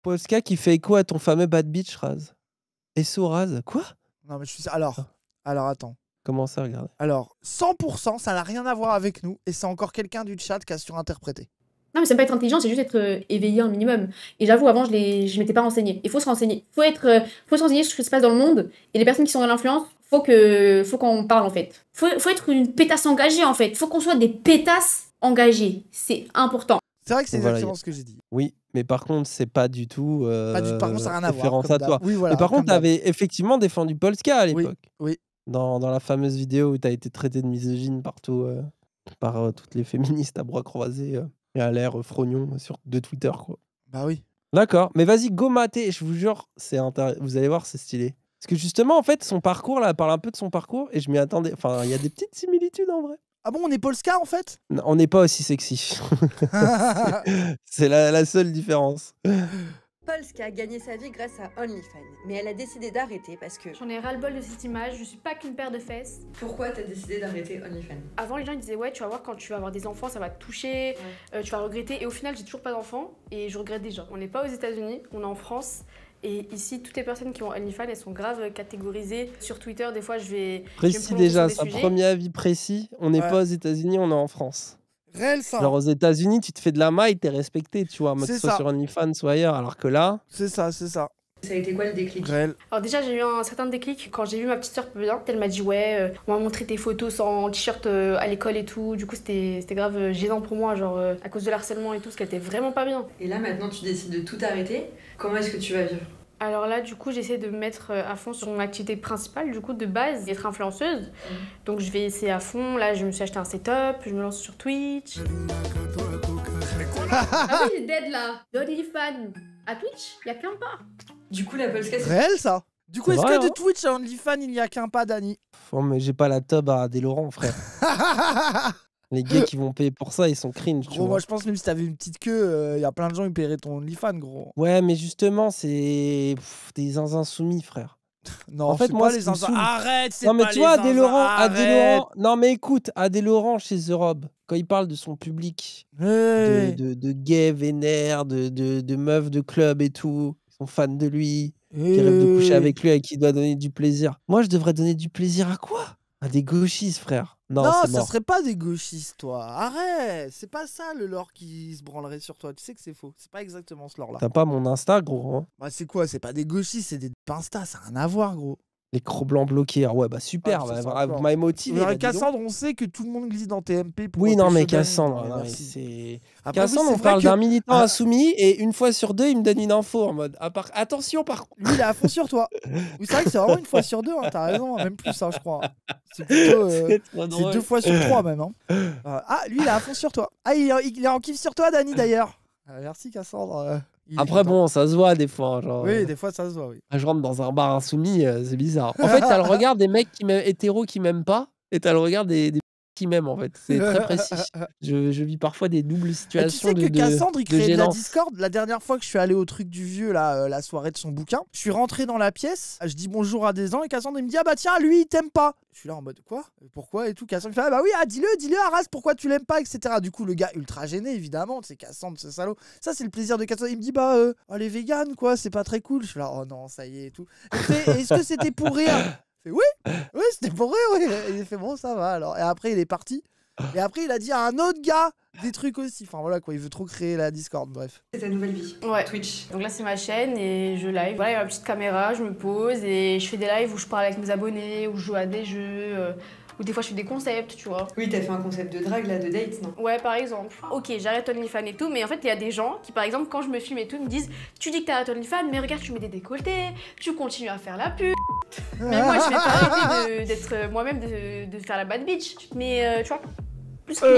Polska qui fait écho à ton fameux Bad Bitch, Raz. SO Raz. Quoi? Non, mais je suis... Alors, attends. Comment ça, regarde? Alors, 100%, ça n'a rien à voir avec nous. Et c'est encore quelqu'un du chat qui a surinterprété. Non, mais c'est pas être intelligent, c'est juste être éveillé un minimum. Et j'avoue, avant, je m'étais pas renseignée. Il faut se renseigner. Faut se renseigner sur ce qui se passe dans le monde. Et les personnes qui sont dans l'influence, faut qu'on parle, en fait. Faut être une pétasse engagée, en fait. Faut qu'on soit des pétasses engagées. C'est important. C'est vrai que c'est exactement ce que j'ai dit. Oui, mais par contre, c'est pas du tout. Par contre, ça n'a rien à voir. Référence à toi. Oui, voilà, mais par contre, tu avais effectivement défendu Polska à l'époque. Oui. Dans la fameuse vidéo où tu as été traité de misogyne partout, par toutes les féministes à bras croisés et à l'air frognon de Twitter, quoi. Bah oui. D'accord, mais vas-y, go mater, je vous jure, vous allez voir, c'est stylé. Parce que justement, en fait, son parcours, là, parle un peu de son parcours, et je m'y attendais. Enfin, il y a des petites similitudes, en vrai. Ah bon, on est Polska, en fait? Non, on n'est pas aussi sexy. C'est la seule différence. Polska a gagné sa vie grâce à OnlyFans, mais elle a décidé d'arrêter parce que... J'en ai ras-le-bol de cette image, je suis pas qu'une paire de fesses. Pourquoi t'as décidé d'arrêter OnlyFans? Avant, les gens ils disaient ouais, tu vas voir quand tu vas avoir des enfants, ça va te toucher, tu vas regretter. Et au final, j'ai toujours pas d'enfants et je regrette déjà. On n'est pas aux États-Unis, on est en France. Et ici, toutes les personnes qui ont OnlyFans, elles sont grave catégorisées. Sur Twitter, des fois, je vais Précis déjà, son premier avis précis. On n'est pas aux États-Unis, on est en France. Réel, ça. Genre aux États-Unis, tu te fais de la maille, t'es respecté, tu vois, que ce soit sur OnlyFans ou ailleurs, alors que là. C'est ça. Ça a été quoi le déclic? Réel. Alors déjà, j'ai eu un certain déclic quand j'ai vu ma petite sœur bien. Elle m'a dit ouais, on m'a montré tes photos sans t-shirt à l'école et tout. Du coup, c'était grave gênant pour moi, genre à cause de l'harcèlement et tout, ce qui était vraiment pas bien. Et là, maintenant, tu décides de tout arrêter. Comment est-ce que tu vas vivre? Alors là, du coup, j'essaie de me mettre à fond sur mon activité principale, du coup, de base, d'être influenceuse. Donc, je vais essayer à fond. Là, je me suis acheté un setup, je me lance sur Twitch. Ah oui, il est dead là. OnlyFans à Twitch, il y a qu'un pas. Du coup, la Polska, c'est... Réel, ça. Du coup, est-ce vrai, que de Twitch à OnlyFans, il n'y a qu'un pas, Dani? Oh, mais j'ai pas la tub à des Laurent, frère. Les gays qui vont payer pour ça, ils sont cringe. Gros, moi je pense même si t'avais une petite queue, y a plein de gens qui paieraient ton OnlyFans, gros. Ouais, mais justement, c'est des insoumis, frère. Non, en fait, moi, pas les insoumis. Arrête, c'est non, mais pas tu vois, les Laurent. Non, mais écoute, Adé Laurent chez The Rob, quand il parle de son public, de gays vénères, de meufs de club et tout, ils sont fans de lui, qui rêvent de coucher avec lui, à qui il doit donner du plaisir. Moi, je devrais donner du plaisir à quoi? À des gauchistes, frère. Non, ça serait pas des gauchistes, toi. Arrête, c'est pas ça le lore qui se branlerait sur toi. Tu sais que c'est faux. C'est pas exactement ce lore-là. T'as pas mon Insta, gros. Hein. Bah, c'est quoi? C'est pas des gauchistes, c'est des Insta. Ça n'a rien à voir, gros. Les crocs blancs bloqués. Ah ouais, bah super. Vous m'avez motivé. Cassandre, on sait que tout le monde glisse dans TMP. Oui, non, mais Cassandre, c'est. Cassandre, on parle d'un militant insoumis et une fois sur deux, il me donne une info en mode. Attention, par contre. Lui, il est à fond sur toi. Oui, c'est vrai que c'est vraiment une fois sur deux, hein, t'as raison, même plus, hein, je crois. C'est plutôt. C'est 2 fois sur 3 même. Hein. Ah, lui, il est à fond sur toi. Ah, il est en kiff sur toi, Dani, d'ailleurs. Merci, Cassandre. Après, bon, ça se voit des fois. Genre, oui, des fois, ça se voit, oui. Je rentre dans un bar insoumis, c'est bizarre. En fait, t'as le regard des mecs hétéros qui m'aiment pas, et t'as le regard des qui m'aiment, en fait. C'est très précis. Je vis parfois des doubles situations. Tu sais que Cassandre, il crée de la Discord. La dernière fois que je suis allé au truc du vieux, là, la soirée de son bouquin, je suis rentré dans la pièce, je dis bonjour à des gens, et Cassandre, il me dit ah bah tiens, lui, il t'aime pas. Je suis là en mode quoi? Pourquoi et tout. Cassandre, il fait ah bah oui, dis-le, Arras, pourquoi tu l'aimes pas, etc. Du coup, le gars, ultra gêné, évidemment, c'est Cassandre, ce salaud. Ça, c'est le plaisir de Cassandre. Il me dit bah, les véganes, quoi, c'est pas très cool. Je suis là, oh non, ça y est et tout. Il fait est-ce que c'était pour rire? Je fais oui, c'était pour rire, oui. Et il fait bon, ça va alors. Et après, il est parti. Et après, il a dit à un autre gars des trucs aussi. Enfin voilà quoi, il veut trop créer la Discord, bref. C'est ta nouvelle vie. Ouais. Twitch. Donc là, c'est ma chaîne et je live. Voilà, il y a ma petite caméra, je me pose et je fais des lives où je parle avec mes abonnés, où je joue à des jeux, ou des fois je fais des concepts, tu vois. Oui, t'as fait un concept de drague là, de date, non? Ouais, par exemple. Ok, j'arrête OnlyFans et tout, mais en fait, il y a des gens qui, par exemple, quand je me filme et tout, me disent tu dis que t'arrêtes OnlyFans, mais regarde, tu mets des décolletés, tu continues à faire la pub. Mais moi, je vais pas arrêter d'être moi-même, de faire la bad bitch. Mais tu vois.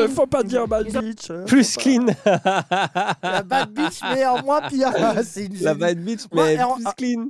Faut pas dire bad bitch. Plus clean. La bad bitch, mais en moins pire. La bad bitch, mais plus clean.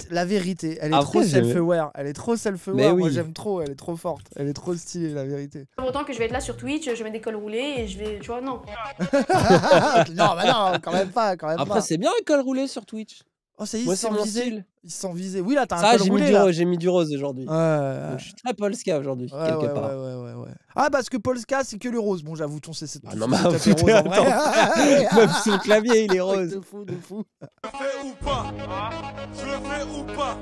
La vérité, elle est trop self-aware. Elle est trop self-aware. Moi, j'aime trop. Elle est trop forte. Elle est trop stylée, la vérité. Autant que je vais être là sur Twitch, je mets des cols roulés et je vais. Tu vois, non. Non, bah non, quand même pas. Après, c'est bien les cols roulés sur Twitch. Oh, ça y est, Moi, ils se c'est sont mon visés. style. Ils se sont visés. Oui, là, t'as un Ça, col roulé, là. j'ai mis du rose aujourd'hui. Ouais. Donc, je suis très Polska aujourd'hui, Ouais, quelque ouais, part. ouais. Ah, parce que Polska, c'est que le rose. Bon, j'avoue, ton c'est Ah non, mais rose en vrai. Même son clavier, il est Ouais, rose. de fou, de fou. Je le fais ou pas? Je le fais ou pas?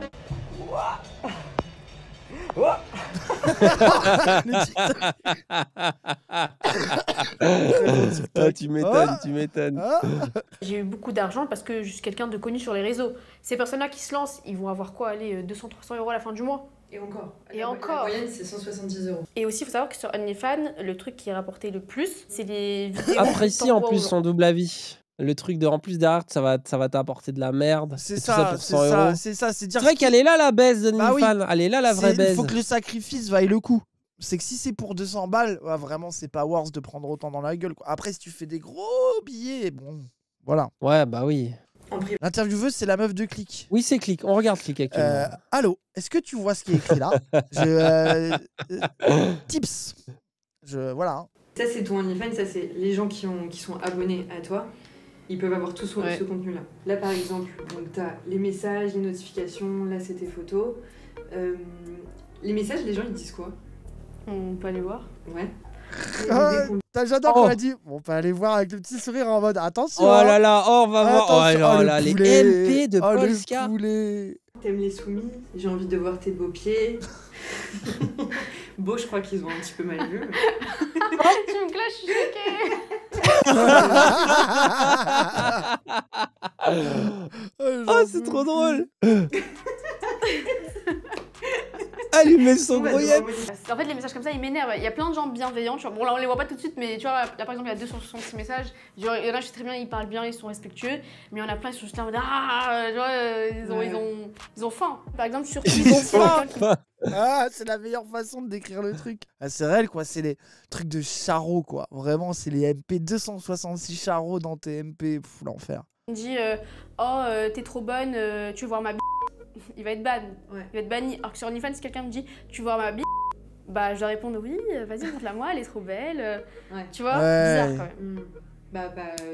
Ah, tu m'étonnes, tu m'étonnes. J'ai eu beaucoup d'argent parce que je suis quelqu'un de connu sur les réseaux. Ces personnes-là qui se lancent, ils vont avoir quoi, aller 200-300 € à la fin du mois. Et encore. Et La encore. moyenne, c'est 170 €. Et aussi, il faut savoir que sur OnlyFans, le truc qui est rapporté le plus, c'est les vidéos. Apprécie en plus son double avis. Le truc de en plus derrière, ça va t'apporter de la merde. C'est Et tout ça, pour c'est 100 ça, €. c'est ça. C'est dire C'est vrai qu'elle est là la baise de Bah oui. OnlyFans. Elle est là la vraie baise. Il faut que le sacrifice vaille le coup. C'est que si c'est pour 200 balles, ouais, vraiment, c'est pas worth de prendre autant dans la gueule, quoi. Après, si tu fais des gros billets, bon, voilà. Ouais, bah oui. En privé. L'intervieweuse, c'est la meuf de Click. Oui, c'est Click. On regarde Click actuellement. Allô, est-ce que tu vois ce qui est écrit là Tips. Voilà. Hein. Ça, c'est ton OnlyFans, ça, c'est les gens qui sont abonnés à toi. Ils peuvent avoir tout ce contenu-là. Là, par exemple, tu as les messages, les notifications, là, c'est tes photos. Les messages, les gens, ils disent quoi? On peut aller voir. Ouais. J'adore quand elle a dit on peut aller voir avec le petit sourire en mode attention. Oh là là, oh, on va voir. Oh Attention, là le là, les poulet. MP de Oh, le Polska. poulet. T'aimes les soumis? J'ai envie de voir tes beaux pieds. Beau, je crois qu'ils ont un petit peu mal vu. Tu me clashes, je suis choquée. Oh, c'est trop drôle. Elle lui met son gros yep. En fait, les messages comme ça, ils m'énervent. Il y a plein de gens bienveillants. Tu vois. Bon, là, on les voit pas tout de suite, mais tu vois, là, par exemple, il y a 266 messages. Genre, il y en a, je sais très bien, ils parlent bien, ils sont respectueux. Mais il y en a plein, ils sont juste là en mode ah, tu vois, ils ont faim. Par exemple, sur Ils ont faim. Ah, c'est la meilleure façon de décrire le truc. Ah, c'est réel, quoi. C'est les trucs de charros, quoi. Vraiment, c'est les MP 266 charros dans tes MP. Pff, l'enfer. Il me dit t'es trop bonne, tu veux voir ma b***. Il va être ban. Ouais. Il va être banni. Alors que sur OnlyFans, si quelqu'un me dit tu veux voir ma b***, bah je dois répondre oui, vas-y, montre-la moi, elle est trop belle. Tu vois, bizarre quand même.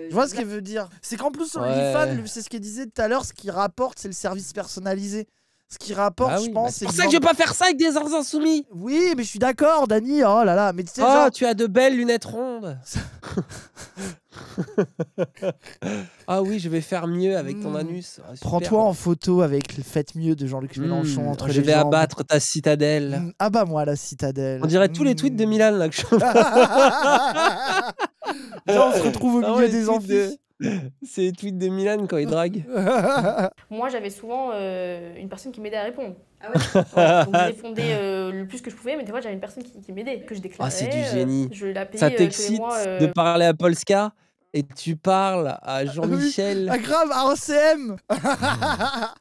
Je vois ce qu'elle veut dire. C'est qu'en plus, sur OnlyFans, c'est ce qu'elle disait tout à l'heure, ce qui rapporte, c'est le service personnalisé. Ce qui rapporte, je pense, c'est pour ça que je vais pas faire ça avec des insoumis. Oui, mais je suis d'accord, Dani. Oh là là, mais tu sais, genre... tu as de belles lunettes rondes. Ah oui, je vais faire mieux avec ton anus. Ah, prends-toi en photo avec le Faites mieux de Jean-Luc Mélenchon entre les jambes. Je vais abattre ta citadelle. Abat-moi la citadelle. On dirait tous les tweets de Milan là que je... Là, on se retrouve au milieu des amphis. C'est les tweets de Milan quand il drague. Moi, j'avais souvent une personne qui m'aidait à répondre. Ah ouais. Donc je répondais le plus que je pouvais, mais des fois j'avais une personne qui m'aidait, que je déclarais. Ah, c'est du génie. Je la payais ça tous les t'excite mois, de parler à Polska et tu parles à Jean-Michel. Ah grave, à OCM.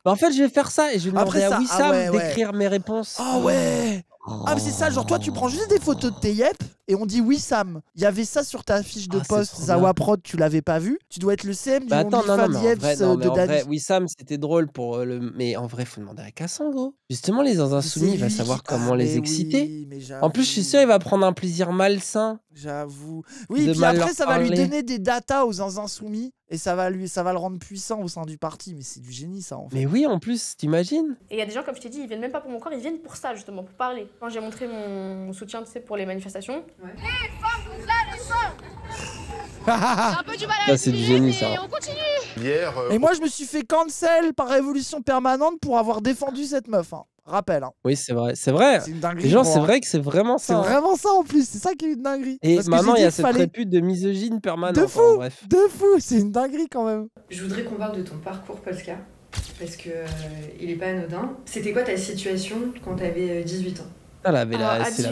En fait, je vais faire ça et je vais demander à Wissam d'écrire mes réponses. Ah ouais. Ah mais c'est ça, genre toi tu prends juste des photos de tes yep et on dit Wissam. Il y avait ça sur ta fiche de poste Zawa Prod, tu l'avais pas vu. Tu dois être le CM du OnlyFans Yeps de Dani. Wissam c'était drôle pour le... Mais en vrai, faut demander à Cassan, gros. Justement, les insoumis, il va savoir comment les exciter. Oui, en plus, je suis sûr, il va prendre un plaisir malsain. J'avoue. Oui, puis après, ça va lui donner des datas aux insoumis et ça va le rendre puissant au sein du parti. Mais c'est du génie, ça, en fait. Mais oui, en plus, t'imagines. Et il y a des gens, comme je t'ai dit, ils viennent même pas pour mon corps, ils viennent pour ça, justement, pour parler. Quand j'ai montré mon soutien, tu sais, pour les manifestations. Ouais. Les femmes, vous là, les femmes. Un peu du mal ça, c'est du génie, ça. On continue. Et moi, je me suis fait cancel par Révolution Permanente pour avoir défendu cette meuf. Hein. Rappel. Hein. Oui, c'est vrai. C'est vrai. C'est une dinguerie. Les gens, c'est vrai que c'est vraiment ça. C'est vraiment ça en plus. C'est ça qui est une dinguerie. Et maintenant, il y a cette répute de misogyne permanente. De fou. Bref. De fou. C'est une dinguerie quand même. Je voudrais qu'on parle de ton parcours, Polska. Parce que il est pas anodin. C'était quoi ta situation quand t'avais 18 ans? C'est la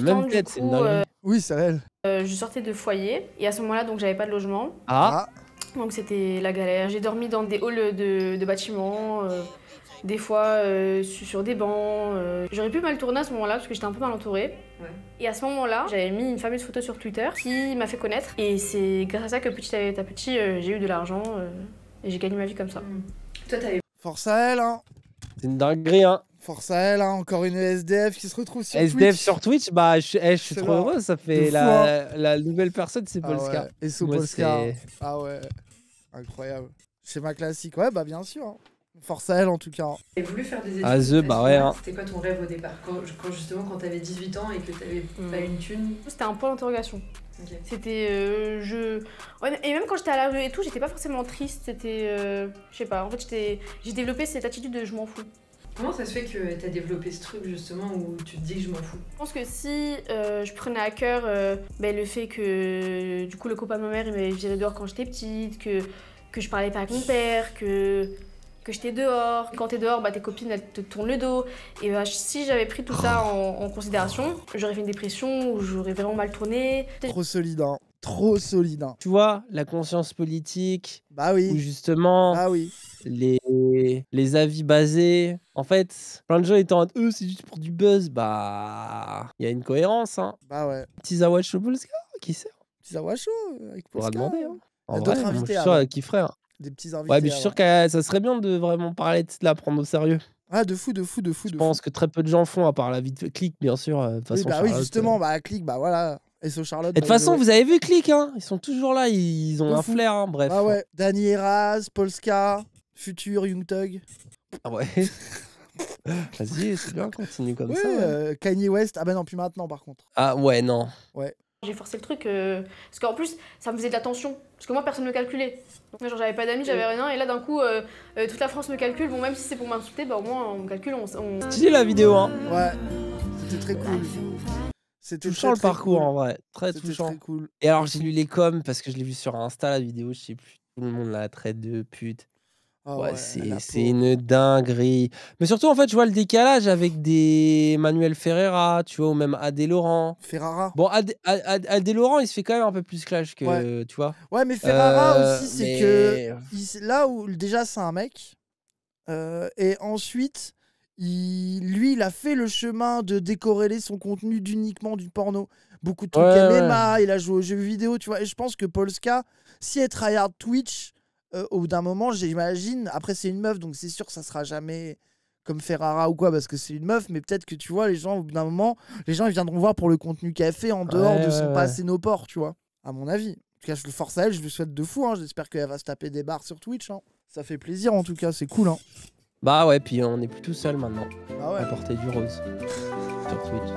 même tête. C'est une dinguerie. Oui, c'est réel. Je sortais de foyer et à ce moment-là, donc j'avais pas de logement. Donc c'était la galère. J'ai dormi dans des halls de bâtiments, des fois sur des bancs. J'aurais pu mal tourner à ce moment-là parce que j'étais un peu mal entourée. Ouais. Et à ce moment-là, j'avais mis une fameuse photo sur Twitter qui m'a fait connaître. Et c'est grâce à ça que petit à petit, j'ai eu de l'argent et j'ai gagné ma vie comme ça. Toi, t'avais... Force à elle, hein. C'est une dinguerie, hein. Force à elle, hein. Encore une SDF qui se retrouve sur SDF Twitch. sur Twitch, bah je suis trop heureux. Ça fait la nouvelle personne, c'est Polska. Ouais. Et sous Polska. Ah ouais, incroyable. Schéma classique, ouais, bah bien sûr. Hein. Force à elle en tout cas. T'as voulu faire des études Ah, bah ouais. Hein. C'était quoi ton rêve au départ justement quand t'avais 18 ans et que t'avais pas une thune? C'était un point d'interrogation. Okay. C'était et même quand j'étais à la rue et tout, j'étais pas forcément triste, c'était je sais pas, en fait j'ai développé cette attitude de je m'en fous. Comment ça se fait que t'as développé ce truc justement où tu te dis que je m'en fous? Je pense que si je prenais à cœur le fait que du coup le copain de ma mère il m'avait viré dehors quand j'étais petite, que je parlais pas avec mon père, que j'étais dehors. Quand t'es dehors, tes copines elles te tournent le dos. Et si j'avais pris tout ça en considération, j'aurais fait une dépression ou j'aurais vraiment mal tourné. Trop solide, hein. Trop solide. Hein. Tu vois, la conscience politique. Bah oui. Où justement, bah oui. les avis basés. En fait, plein de gens étant c'est juste pour du buzz. Bah, il y a une cohérence. Hein. Bah ouais. Tizawa Polska, qui c'est? Tizawa avec Polska. On va demander. Hein. Il y a d'autres invités. Je suis sûr qui ferait. Des petits invités. Ouais, mais je suis sûr que ça serait bien de vraiment parler de la prendre au sérieux. Ah, de fou. Je pense que très peu de gens font, à part la vie de Click, bien sûr. De toute façon, oui, Charlotte, oui, justement, Click, voilà. Et so Charlotte. Et de toute façon, vous avez vu Click, hein. Ils sont toujours là, ils ont un flair, hein. Bref. Ah ouais, Danny Eras, Polska, Futur, Young Thug. Ah ouais. Vas-y, c'est bien, continue comme ça. Ouais. Kanye West, ah bah non, plus maintenant par contre. Ah ouais, non. Ouais. J'ai forcé le truc parce qu'en plus, ça me faisait de la tension. Parce que moi, personne ne me calculait. Donc, genre, j'avais pas d'amis, j'avais rien. Et là, d'un coup, toute la France me calcule. Bon, même si c'est pour m'insulter, au moins, on me calcule. Stylé la vidéo, hein. Ouais, c'était très cool. C'était touchant le parcours, cool. En vrai. Très touchant. Très cool. Et alors, j'ai lu les coms parce que je l'ai vu sur Insta, la vidéo, je sais plus. Tout le monde la traite de pute. Oh ouais, c'est une dinguerie. Mais surtout, en fait, je vois le décalage avec des Manuel Ferreira, tu vois, ou même Adé Laurent. Ferrara. Bon, Adé Laurent, il se fait quand même un peu plus clash que, tu vois. Ouais, mais Ferrara aussi, c'est que là où déjà c'est un mec, et ensuite, il a fait le chemin de décorréler son contenu uniquement du porno. Beaucoup de trucs MMA, il a joué aux jeux vidéo, tu vois. Et je pense que Polska, si elle tryhard Twitch, au bout d'un moment, j'imagine, après c'est une meuf, donc c'est sûr que ça sera jamais comme Ferrara ou quoi, parce que c'est une meuf, mais peut-être que tu vois, les gens, au bout d'un moment, les gens ils viendront voir pour le contenu qu'elle fait en dehors de son passé nos ports, tu vois, à mon avis. En tout cas, je le force à elle, je lui souhaite de fou, hein. J'espère qu'elle va se taper des barres sur Twitch. Hein. Ça fait plaisir en tout cas, c'est cool. Hein. Bah ouais, puis on est plus tout seul maintenant bah ouais. à porter du rose sur Twitch.